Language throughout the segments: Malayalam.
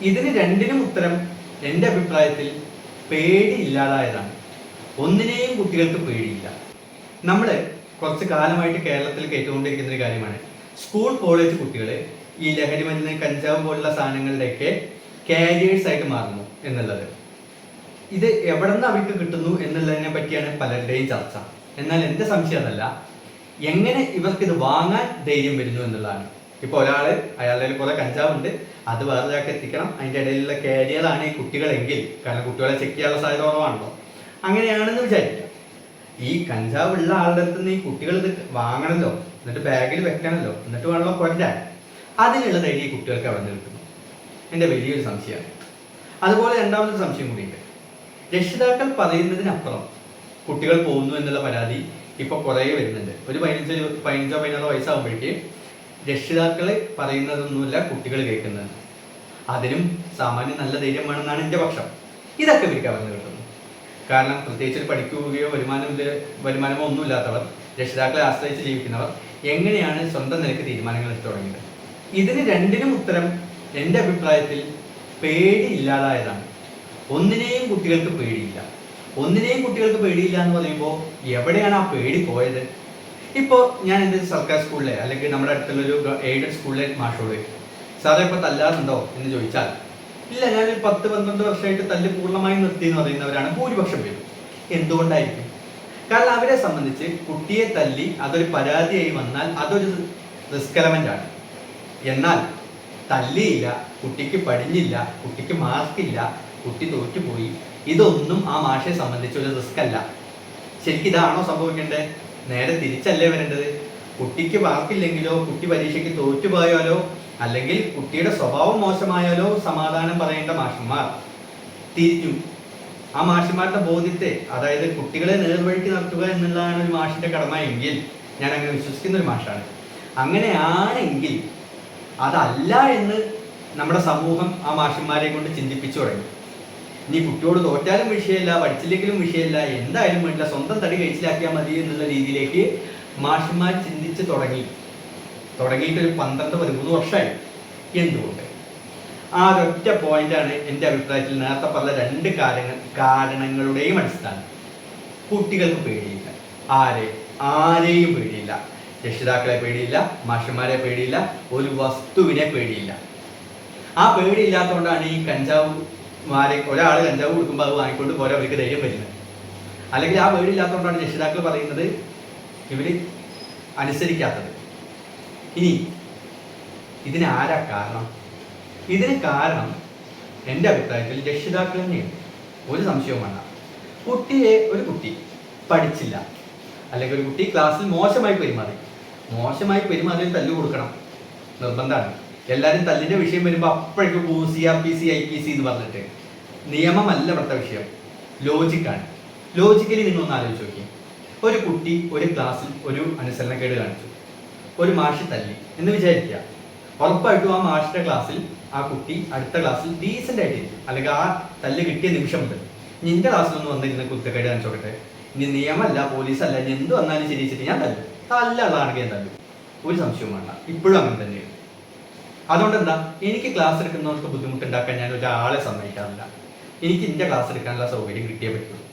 ഇതിന് രണ്ടിനും ഉത്തരം എൻ്റെ അഭിപ്രായത്തിൽ പേടി ഇല്ലാതായതാണ്. ഒന്നിനെയും കുട്ടികൾക്ക് പേടിയില്ല. നമ്മൾ കുറച്ച് കാലമായിട്ട് കേരളത്തിൽ കേട്ടുകൊണ്ടിരിക്കുന്ന ഒരു കാര്യമാണ്, സ്കൂൾ കോളേജ് കുട്ടികൾ ഈ ലഹരി മരുന്ന്, കഞ്ചാവ് പോലുള്ള സാധനങ്ങളുടെയൊക്കെ കാരിയേഴ്സ് ആയിട്ട് മാറുന്നു എന്നുള്ളത്. ഇത് എവിടെ നിന്ന് അവർക്ക് കിട്ടുന്നു എന്നുള്ളതിനെ പറ്റിയാണ് പലരുടെയും ചർച്ച. എന്നാൽ എൻ്റെ സംശയം അതല്ല, എങ്ങനെ ഇവർക്കിത് വാങ്ങാൻ ധൈര്യം വരുന്നു എന്നുള്ളതാണ്. ഇപ്പോൾ അയാളുടെ കുറെ കഞ്ചാവുണ്ട്, അത് വേറൊരാൾക്ക് എത്തിക്കണം, അതിൻ്റെ ഇടയിലുള്ള കാരിയറാണ് ഈ കുട്ടികളെങ്കിൽ, കാരണം കുട്ടികളെ ചെക്ക് ചെയ്യാനുള്ള സാധ്യത കുറവാണല്ലോ, അങ്ങനെയാണെന്ന് വിചാരിക്കാം. ഈ കഞ്ചാവ് ഉള്ള ആളുടെ അടുത്ത് നിന്ന് ഈ കുട്ടികൾ ഇത് വാങ്ങണമല്ലോ, എന്നിട്ട് ബാഗിൽ വെക്കണമല്ലോ, എന്നിട്ട് വേണമല്ലോ കൊല്ലാൻ. അതിനുള്ള ധൈര്യം ഈ കുട്ടികൾക്ക് അവിടെ നിന്ന് കിട്ടുന്നു. എൻ്റെ വലിയൊരു സംശയമാണ്. അതുപോലെ രണ്ടാമത്തെ സംശയം കൂടിയുണ്ട്. രക്ഷിതാക്കൾ പറയുന്നതിനപ്പുറം കുട്ടികൾ പോകുന്നു എന്നുള്ള പരാതി ഇപ്പോൾ കുറേ വരുന്നുണ്ട്. ഒരു 15-16 വയസ്സാകുമ്പോഴേക്ക് രക്ഷിതാക്കൾ പറയുന്നതൊന്നുമില്ല കുട്ടികൾ കേൾക്കുന്നത്. അതിനും സാമാന്യം നല്ല ധൈര്യം വേണമെന്നാണ് എൻ്റെ പക്ഷം. ഇതൊക്കെ ഇവർക്ക് പറഞ്ഞു കിട്ടുന്നു. കാരണം പ്രത്യേകിച്ച് പഠിക്കുകയോ വരുമാനമോ ഒന്നുമില്ലാത്തവർ, രക്ഷിതാക്കളെ ആശ്രയിച്ച് ജീവിക്കുന്നവർ എങ്ങനെയാണ് സ്വന്തം നിലയ്ക്ക് തീരുമാനങ്ങൾ എടുത്തു തുടങ്ങിയത്? ഇതിന് രണ്ടിനും ഉത്തരം എൻ്റെ അഭിപ്രായത്തിൽ പേടി ഇല്ലാതായതാണ്. ഒന്നിനെയും കുട്ടികൾക്ക് പേടിയില്ല. ഒന്നിനെയും കുട്ടികൾക്ക് പേടിയില്ല എന്ന് പറയുമ്പോൾ എവിടെയാണ് ആ പേടി പോയത്? ഇപ്പോൾ ഞാൻ എൻ്റെ സർക്കാർ സ്കൂളിലെ അല്ലെങ്കിൽ നമ്മുടെ അടുത്തുള്ളൊരു എയ്ഡഡ് സ്കൂളിലെ മാഷോട് സാറേ ഇപ്പോൾ തല്ലാറുണ്ടോ എന്ന് ചോദിച്ചാൽ, ഇല്ല, ഞാൻ 10-12 വർഷമായിട്ട് തല്ല് പൂർണ്ണമായി നിർത്തി എന്ന് പറയുന്നവരാണ് ഭൂരിപക്ഷം പേരും. എന്തുകൊണ്ടായിരിക്കും? കാരണം അവരെ സംബന്ധിച്ച് കുട്ടിയെ തല്ലി അതൊരു പരാതിയായി വന്നാൽ അതൊരു റിസ്ക് എലമെന്റ് ആണ്. എന്നാൽ തല്ലിയില്ല, കുട്ടിക്ക് പഠിഞ്ഞില്ല, കുട്ടിക്ക് മാർക്കില്ല, കുട്ടി തോറ്റുപോയി, ഇതൊന്നും ആ മാഷെ സംബന്ധിച്ച് ഒരു റിസ്ക് അല്ല. ശരിക്കും ഇതാണോ സംഭവിക്കേണ്ടത്? നേരെ തിരിച്ചല്ലേ വരേണ്ടത്. കുട്ടിക്ക് മാർക്കില്ലെങ്കിലോ, കുട്ടി പരീക്ഷയ്ക്ക് തോറ്റുപോയാലോ, അല്ലെങ്കിൽ കുട്ടിയുടെ സ്വഭാവം മോശമായാലോ സമാധാനം പറയേണ്ട മാഷന്മാർ തിരിഞ്ഞു. ആ മാഷന്മാരുടെ ബോധ്യത്തെ, അതായത് കുട്ടികളെ നേർവഴിക്ക് നടത്തുക എന്നുള്ളതാണ് ഒരു മാഷിന്റെ കടമ എങ്കിൽ, ഞാൻ അങ്ങനെ വിശ്വസിക്കുന്ന ഒരു മാഷാണ്. അങ്ങനെയാണെങ്കിൽ അതല്ല എന്ന് നമ്മുടെ സമൂഹം ആ മാഷന്മാരെ കൊണ്ട് ചിന്തിപ്പിച്ചു തുടങ്ങി. ഇനി കുട്ടിയോട് തോറ്റാലും വിഷയമില്ല, പഠിച്ചില്ലെങ്കിലും വിഷയമില്ല, എന്തായാലും വേണ്ടില്ല, സ്വന്തം തടി കഴിച്ചിലാക്കിയാൽ മതി എന്നുള്ള രീതിയിലേക്ക് മാഷന്മാർ ചിന്തിച്ച് തുടങ്ങിയിട്ടൊരു 12-13 വർഷമായി. എന്തുകൊണ്ട്? ആ ഒരൊറ്റ പോയിന്റാണ് എൻ്റെ അഭിപ്രായത്തിൽ നേരത്തെ പറഞ്ഞ 2 കാരണങ്ങളുടെയും അടിസ്ഥാനം. കുട്ടികൾക്ക് പേടിയില്ല. ആരെയും പേടിയില്ല. രക്ഷിതാക്കളെ പേടിയില്ല, മാഷന്മാരെ പേടിയില്ല, ഒരു വസ്തുവിനെ പേടിയില്ല. ആ പേടിയില്ലാത്തതുകൊണ്ടാണ് ഈ ഒരാൾ കഞ്ചാവ് കൊടുക്കുമ്പോൾ അത് വാങ്ങിക്കൊണ്ട് പോരാ അവർക്ക് ധൈര്യം വരുന്നത്. അല്ലെങ്കിൽ ആ പേടിയില്ലാത്തതുകൊണ്ടാണ് രക്ഷിതാക്കൾ പറയുന്നത് ഇവർ അനുസരിക്കാത്തത്. ഇനി ഇതിനാരാ കാരണം? ഇതിന് കാരണം എൻ്റെ അഭിപ്രായത്തിൽ രക്ഷിതാക്കൾ തന്നെയാണ്. ഒരു സംശയവും വേണ്ട. ഒരു കുട്ടി പഠിച്ചില്ല, അല്ലെങ്കിൽ ഒരു കുട്ടി ക്ലാസ്സിൽ മോശമായി പെരുമാറി തല്ല് കൊടുക്കണം, നിർബന്ധമാണ്. എല്ലാവരും തല്ലിൻ്റെ വിഷയം വരുമ്പോൾ അപ്പോഴേക്കും CRPC IPC എന്ന് പറഞ്ഞിട്ട്. നിയമമല്ല ഇവിടുത്തെ വിഷയം, ലോജിക്കാണ്. ലോജിക്കലി നിങ്ങളൊന്ന് ആലോചിച്ച് നോക്കി. ഒരു കുട്ടി ഒരു ക്ലാസ്സിൽ ഒരു അനുസരണക്കേട് കാണിച്ചു, ഒരു മാഷ് തല്ലി എന്ന് വിചാരിക്കുക. ഉറപ്പായിട്ടും ആ മാഷിന്റെ ക്ലാസ്സിൽ ആ കുട്ടി അടുത്ത ക്ലാസ്സിൽ ഡീസൻ്റ് ആയിട്ടിരിക്കും. അല്ലെങ്കിൽ ആ തല്ല് കിട്ടിയ നിമിഷം മുതൽ നിന്റെ ക്ലാസ്സിലൊന്ന് വന്നിരുന്ന കുറ്റക്കേട് കാണിച്ചോട്ടെ, ഇനി നിയമമല്ല, പോലീസല്ല, ഇനി എന്ത് വന്നാലും ശരിച്ചിട്ട് ഞാൻ തല്ലുള്ളതാണെങ്കിൽ ഞാൻ തല്ലും. ഒരു സംശയവും വേണ്ട. ഇപ്പോഴും അങ്ങനെ തന്നെയാണ്. അതുകൊണ്ട് എന്താ, എനിക്ക് ക്ലാസ് എടുക്കുന്നവർക്ക് ബുദ്ധിമുട്ടുണ്ടാക്കാൻ ഞാൻ ഒരാളെ സമ്മതിക്കാറില്ല. എനിക്ക് എൻ്റെ ക്ലാസ് എടുക്കാനുള്ള സൗകര്യം കിട്ടിയേ പറ്റുള്ളൂ.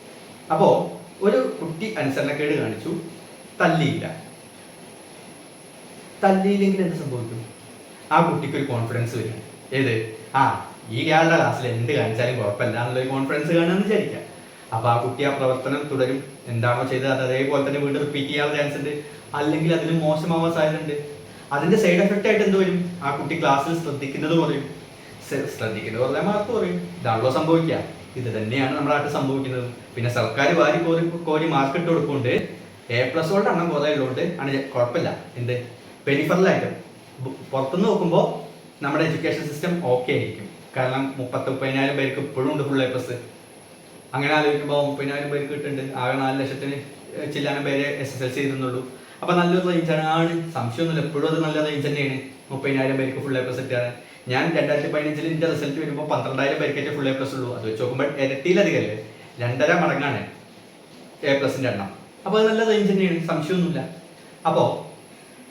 അപ്പോൾ ഒരു കുട്ടി അനുസരണക്കേട് കാണിച്ചു, തല്ലിയില്ലെങ്കിൽ എന്ത് സംഭവിക്കും? ആ കുട്ടിക്ക് ഒരു കോൺഫിഡൻസ് വരും. ഇയാളുടെ ക്ലാസ്സിൽ എന്ത് കാണിച്ചാലും കുഴപ്പമില്ല എന്നുള്ളൊരു കോൺഫിഡൻസ് കാണുമെന്ന് വിചാരിക്കാം. അപ്പോൾ ആ കുട്ടി ആ പ്രവർത്തനം തുടരും. എന്താണോ ചെയ്തത് അത് അതേപോലെ തന്നെ വീണ്ടും റിപ്പീറ്റ് ചെയ്യാനുള്ള ചാൻസ് ഉണ്ട്. അല്ലെങ്കിൽ അതിന് മോശമാവാൻ സാധ്യതയുണ്ട്. അതിന്റെ സൈഡ് എഫക്റ്റ് ആയിട്ട് എന്ത് വരും? ആ കുട്ടി ക്ലാസ്സിൽ ശ്രദ്ധിക്കുന്നത് കുറയും. പറഞ്ഞാൽ മാർക്ക് കുറയും. ഇതാണല്ലോ സംഭവിക്കുക. ഇത് തന്നെയാണ് നമ്മുടെ നാട്ടിൽ സംഭവിക്കുന്നത്. പിന്നെ സർക്കാർ കോരി മാർക്ക് ഇട്ട് കൊടുക്കുന്നുണ്ട്. A+ എണ്ണം കുറേ ഉള്ളതുകൊണ്ട് ആണ് കുഴപ്പമില്ല. എന്ത് പെരിഫറലായിട്ട് പുറത്തുനിന്ന് നോക്കുമ്പോൾ നമ്മുടെ എഡ്യൂക്കേഷൻ സിസ്റ്റം ഓക്കെ ആയിരിക്കും. കാരണം 30-30,000 പേർക്ക് ഇപ്പോഴും ഉണ്ട് ഫുൾ A+. അങ്ങനെ ആലോചിക്കുമ്പോൾ 30,000 പേർക്ക് കിട്ടുന്നുണ്ട്. ആകെ 4 ലക്ഷത്തിന് ചില്ലാനം പേരെ SSLC ചെയ്തെന്നുള്ളൂ. അപ്പോൾ നല്ലൊരു റേഞ്ചാണ്, സംശയമൊന്നുമില്ല. എപ്പോഴും അത് നല്ല റേഞ്ച് തന്നെയാണ്. 30,000 പേർക്ക് ഫുൾ A+ കിട്ടുകയാണ്. ഞാൻ 2015 എൻ്റെ റിസൾട്ട് വരുമ്പോൾ 12,000 പേർക്കേ ഫുൾ A+ ഉള്ളൂ. അത് വെച്ച് നോക്കുമ്പോൾ ഇരട്ടിയിലധികമല്ലേ, 2.5 മടങ്ങാണ് A+ന്റെ എണ്ണം. അപ്പോൾ അത് നല്ല റേഞ്ച് തന്നെയാണ്, സംശയമൊന്നുമില്ല. അപ്പോൾ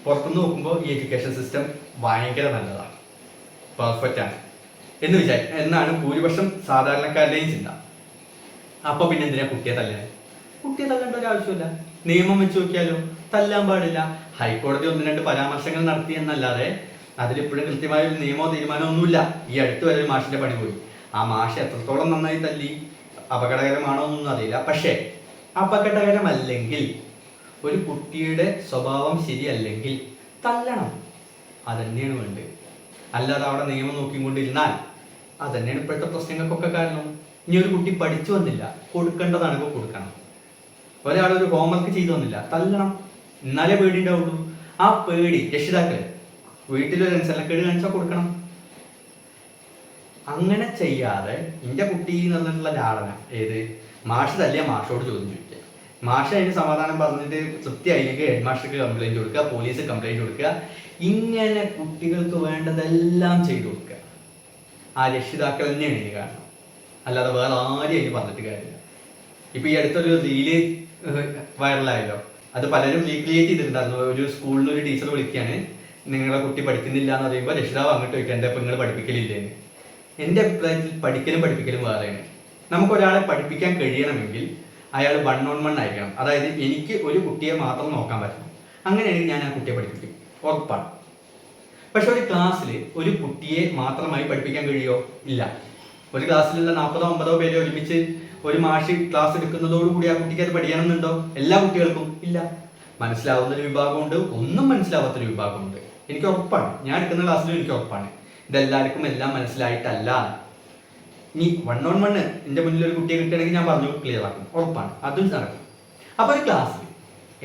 പുറത്തുനിന്ന് നോക്കുമ്പോൾ ഈ എഡ്യൂക്കേഷൻ സിസ്റ്റം ഭയങ്കര നല്ലതാണ്, പെർഫെക്റ്റ് ആണ്. എന്നാണ് ഭൂരിപക്ഷം സാധാരണക്കാരുടെയും ചിന്ത. അപ്പൊ പിന്നെ എന്തിനാ കുട്ടിയെ തല്ലണേ? കുട്ടിയെ തല്ലേണ്ട ഒരു ആവശ്യമില്ല. നിയമം വെച്ച് നോക്കിയാലോ, തല്ലാൻ പാടില്ല. ഹൈക്കോടതി 1-2 പരാമർശങ്ങൾ നടത്തി എന്നല്ലാതെ അതിലിപ്പോഴും കൃത്യമായ ഒരു നിയമമോ തീരുമാനമോ ഒന്നുമില്ല. ഈ അടുത്ത് വരെ ഒരു മാഷിന്റെ പണി പോയി. ആ മാഷ് എത്രത്തോളം നന്നായി തല്ലി, അപകടകരമാണോ എന്നൊന്നും അറിയില്ല. പക്ഷേ അപകടകരമല്ലെങ്കിൽ, ഒരു കുട്ടിയുടെ സ്വഭാവം ശരിയല്ലെങ്കിൽ തല്ലണം. അതന്നെയാണ് വേണ്ടത്. അല്ലാതെ അവിടെ നിയമം നോക്കിക്കൊണ്ടിരുന്നാൽ അതന്നെയാണ് ഇപ്പോഴത്തെ പ്രശ്നങ്ങൾക്കൊക്കെ കാരണം. ഇനി ഒരു കുട്ടി പഠിച്ചു വന്നില്ല, കൊടുക്കേണ്ടതാണെങ്കിൽ കൊടുക്കണം. ഒരാളൊരു ഹോംവർക്ക് ചെയ്തു വന്നില്ല, തല്ലണം. എന്നാലേ പേടി ഉണ്ടാവുള്ളൂ. ആ പേടി രക്ഷിതാക്കള് വീട്ടിലൊരു അനുസരണക്കേട് കാണിച്ചാൽ കൊടുക്കണം. അങ്ങനെ ചെയ്യാതെ എൻ്റെ കുട്ടി എന്നുള്ള ലാളന ഏത് മാഷ് തല്ലിയ മാഷോട് ചോദ്യം ചോദിക്കുക. മാഷ് അതിന് സമാധാനം പറഞ്ഞിട്ട് തൃപ്തിയായില്ലെങ്കിൽ ഹെഡ് മാസ്റ്റർക്ക് കംപ്ലൈന്റ് കൊടുക്കുക, പോലീസ് കംപ്ലൈന്റ് കൊടുക്കുക. ഇങ്ങനെ കുട്ടികൾക്ക് വേണ്ടതെല്ലാം ചെയ്തു കൊടുക്കുക. ആ രക്ഷിതാക്കൾ തന്നെയാണ് ഇനി കാരണം, അല്ലാതെ വേറെ ആരും അതിന് പറഞ്ഞിട്ട് കാര്യമില്ല. ഇപ്പൊ ഈ അടുത്തൊരു റീല് വൈറലായല്ലോ, അത് പലരും റീക്രിയേറ്റ് ചെയ്തിട്ടുണ്ടായിരുന്നു. ഒരു സ്കൂളിൽ നിന്ന് ഒരു ടീച്ചർ വിളിക്കുകയാണ്, നിങ്ങളെ കുട്ടി പഠിക്കുന്നില്ല എന്ന് പറയുമ്പോൾ രക്ഷിതാവ് അങ്ങോട്ട് ചോദിക്കുക, എന്താ ഇപ്പം നിങ്ങൾ പഠിപ്പിക്കലില്ലേന്ന്. എൻ്റെ അഭിപ്രായത്തിൽ പഠിക്കലും പഠിപ്പിക്കലും വേറെയാണ്. നമുക്കൊരാളെ പഠിപ്പിക്കാൻ കഴിയണമെങ്കിൽ അയാൾ 1-on-1 ആയിരിക്കണം. അതായത് എനിക്ക് ഒരു കുട്ടിയെ മാത്രം നോക്കാൻ പറ്റണം. അങ്ങനെയാണെങ്കിൽ ഞാൻ ആ കുട്ടിയെ പഠിപ്പിക്കും, ഉറപ്പാണ്. പക്ഷെ ഒരു ക്ലാസ്സിൽ ഒരു കുട്ടിയെ മാത്രമായി പഠിപ്പിക്കാൻ കഴിയുമോ? ഇല്ല. ഒരു ക്ലാസ്സിലുള്ള 40-50 പേരെ ഒരുമിച്ച് ഒരു മാഷ് ക്ലാസ് എടുക്കുന്നതോടുകൂടി ആ കുട്ടിക്ക് അത് പഠിക്കണമെന്നുണ്ടോ? എല്ലാ കുട്ടികൾക്കും ഇല്ല. മനസ്സിലാവുന്നൊരു വിഭാഗമുണ്ട്, ഒന്നും മനസ്സിലാവാത്തൊരു വിഭാഗമുണ്ട്. എനിക്ക് ഉറപ്പാണ്, ഞാൻ എടുക്കുന്ന ക്ലാസ്സിലും എനിക്ക് ഉറപ്പാണ് ഇതെല്ലാവർക്കും എല്ലാം മനസ്സിലായിട്ടല്ല. ഇനി 1-on-1 എൻ്റെ മുന്നിൽ ഒരു കുട്ടിയെ കിട്ടുകയാണെങ്കിൽ ഞാൻ പറഞ്ഞു ക്ലിയർ ആക്കും, ഉറപ്പാണ്, അതും നടക്കും. അപ്പൊ ഒരു ക്ലാസ്സിൽ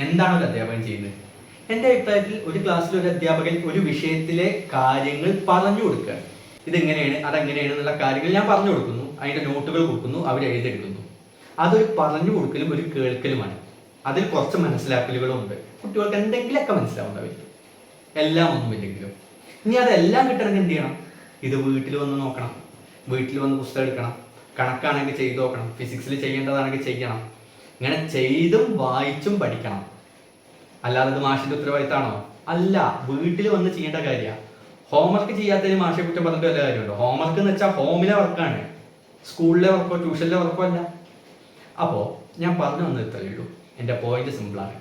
എന്താണ് ഒരു അധ്യാപകൻ ചെയ്യുന്നത്? എൻ്റെ അഭിപ്രായത്തിൽ ഒരു ക്ലാസ്സിൽ ഒരു അധ്യാപകൻ ഒരു വിഷയത്തിലെ കാര്യങ്ങൾ പറഞ്ഞു കൊടുക്കുക. ഇതെങ്ങനെയാണ്, അതെങ്ങനെയാണ് എന്നുള്ള കാര്യങ്ങൾ ഞാൻ പറഞ്ഞു കൊടുക്കുന്നു, അതിന്റെ നോട്ടുകൾ കൊടുക്കുന്നു, അവർ എഴുതിയെടുക്കുന്നു. അതൊരു പറഞ്ഞു കൊടുക്കലും ഒരു കേൾക്കലുമാണ്. അതിൽ കുറച്ച് മനസ്സിലാക്കലുകളും ഉണ്ട്. കുട്ടികൾക്ക് എന്തെങ്കിലുമൊക്കെ മനസ്സിലാവുന്നവർക്ക്, എല്ലാം ഒന്നും ഇല്ലെങ്കിലും. ഇനി അതെല്ലാം കിട്ടണമെങ്കിൽ എന്ത് ചെയ്യണം? ഇത് വീട്ടിൽ വന്ന് നോക്കണം, വീട്ടിൽ വന്ന് പുസ്തകം എടുക്കണം, കണക്കാണെങ്കിൽ ചെയ്ത് നോക്കണം, ഫിസിക്സിൽ ചെയ്യേണ്ടതാണെങ്കിൽ ചെയ്യണം. ഇങ്ങനെ ചെയ്തും വായിച്ചും പഠിക്കണം. അല്ലാതെ ഇത് മാഷിന്റെ ഉത്തരവാദിത്തമാണോ? അല്ല, വീട്ടിൽ വന്ന് ചെയ്യേണ്ട കാര്യമാണ്. ഹോംവർക്ക് ചെയ്യാത്തതിന് മാഷെ കുറ്റം പറഞ്ഞിട്ട് വല്ല കാര്യമുണ്ടോ? ഹോംവർക്ക് എന്ന് വെച്ചാൽ ഹോമിലെ വർക്കാണ്, സ്കൂളിലെ വർക്കോ ട്യൂഷനിലെ വർക്കോ അല്ല. അപ്പോൾ ഞാൻ പറഞ്ഞു വന്നത് ഇത്രയേ ഉള്ളൂ. എൻ്റെ പോയിന്റ് സിമ്പിളാണ്.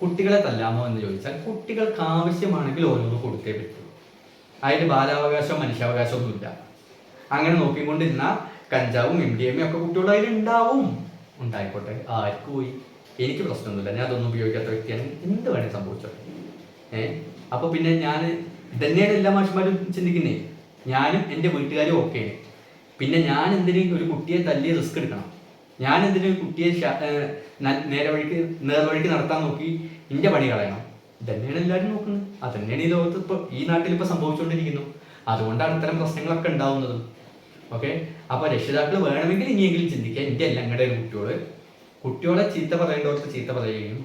കുട്ടികളെ തല്ലാമോ എന്ന് ചോദിച്ചാൽ കുട്ടികൾക്ക് ആവശ്യമാണെങ്കിൽ ഓരോന്ന് കൊടുത്തേ പറ്റൂ. അതിന് ബാലാവകാശവും മനുഷ്യാവകാശവും ഒന്നുമില്ല. അങ്ങനെ നോക്കിക്കൊണ്ടിരുന്ന കഞ്ചാവും MDMA ഒക്കെ കുട്ടികളുടെ അതിൽ ഉണ്ടാവും. ഉണ്ടായിക്കോട്ടെ, ആർക്ക് പോയി, എനിക്ക് പ്രശ്നമൊന്നുമില്ല. ഞാൻ അതൊന്നും ഉപയോഗിക്കാത്ത വ്യക്തിയാണ്, എന്ത് വേണേൽ സംഭവിച്ചോട്ടെ. അപ്പൊ പിന്നെ ഞാൻ ഇതന്നെയാണ് എല്ലാ മാഷന്മാരും ചിന്തിക്കുന്നേ. ഞാനും എൻ്റെ വീട്ടുകാരും ഓക്കെയാണ്. പിന്നെ ഞാൻ എന്തിനും ഒരു കുട്ടിയെ തല്ലിയ റിസ്ക് എടുക്കണം? ഞാൻ എന്തിനും കുട്ടിയെ നേർവഴിക്ക് നടത്താൻ നോക്കി എൻ്റെ പണി കളയണം? ഇതന്നെയാണ് എല്ലാവരും നോക്കുന്നത്. അതന്നെയാണ് ഈ ലോകത്ത് ഈ നാട്ടിൽ ഇപ്പൊ സംഭവിച്ചുകൊണ്ടിരിക്കുന്നു. അതുകൊണ്ടാണ് ഇത്തരം പ്രശ്നങ്ങളൊക്കെ ഉണ്ടാവുന്നത്. ഓക്കെ, അപ്പൊ രക്ഷിതാക്കൾ വേണമെങ്കിൽ ഇനിയെങ്കിലും ചിന്തിക്കുക. എൻ്റെ എല്ലാം ഞങ്ങളുടെ കുട്ടികളെ ചീത്ത പറയേണ്ടവർക്ക് ചീത്ത പറയുകയും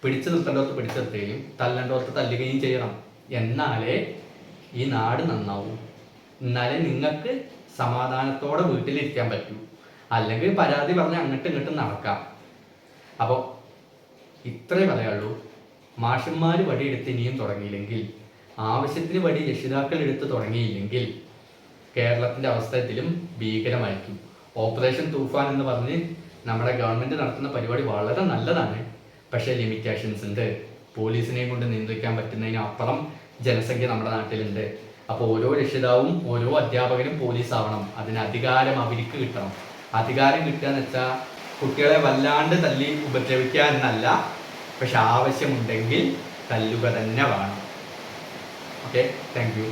പിടിച്ചു നിർത്തേണ്ടവർക്ക് പിടിച്ചു നിർത്തുകയും തല്ലേണ്ടവർക്ക് തല്ലുകയും ചെയ്യണം. എന്നാലേ ഈ നാട് നന്നാവൂ. എന്നാലേ നിങ്ങൾക്ക് സമാധാനത്തോടെ വീട്ടിലിരിക്കാൻ പറ്റൂ. അല്ലെങ്കിൽ പരാതി പറഞ്ഞ് അങ്ങോട്ടും ഇങ്ങോട്ടും നടക്കാം. അപ്പോൾ ഇത്രേ പറയാനുള്ളൂ. മാഷന്മാർ വടിയെടുത്ത് ഇനിയും തുടങ്ങിയില്ലെങ്കിൽ, ആവശ്യത്തിന് വടി രക്ഷിതാക്കൾ എടുത്ത് തുടങ്ങിയില്ലെങ്കിൽ കേരളത്തിൻ്റെ അവസ്ഥ ഇതിലും ഭീകരമായിരിക്കും. ഓപ്പറേഷൻ തൂഫാൻ എന്ന് പറഞ്ഞ് നമ്മുടെ ഗവൺമെൻറ് നടത്തുന്ന പരിപാടി വളരെ നല്ലതാണ്. പക്ഷേ ലിമിറ്റേഷൻസ് ഉണ്ട്. പോലീസിനെയും കൊണ്ട് നിയന്ത്രിക്കാൻ പറ്റുന്നതിനപ്പുറം ജനസംഖ്യ നമ്മുടെ നാട്ടിലുണ്ട്. അപ്പോൾ ഓരോ രക്ഷിതാവും ഓരോ അധ്യാപകനും പോലീസ് ആവണം. അതിന് അധികാരം അവർക്ക് കിട്ടണം. അധികാരം കിട്ടുക എന്ന് വെച്ചാൽ കുട്ടികളെ വല്ലാണ്ട് തല്ലി ഉപദ്രവിക്കുക എന്നല്ല, പക്ഷെ ആവശ്യമുണ്ടെങ്കിൽ തല്ലുക തന്നെ വേണം. Okay, thank you.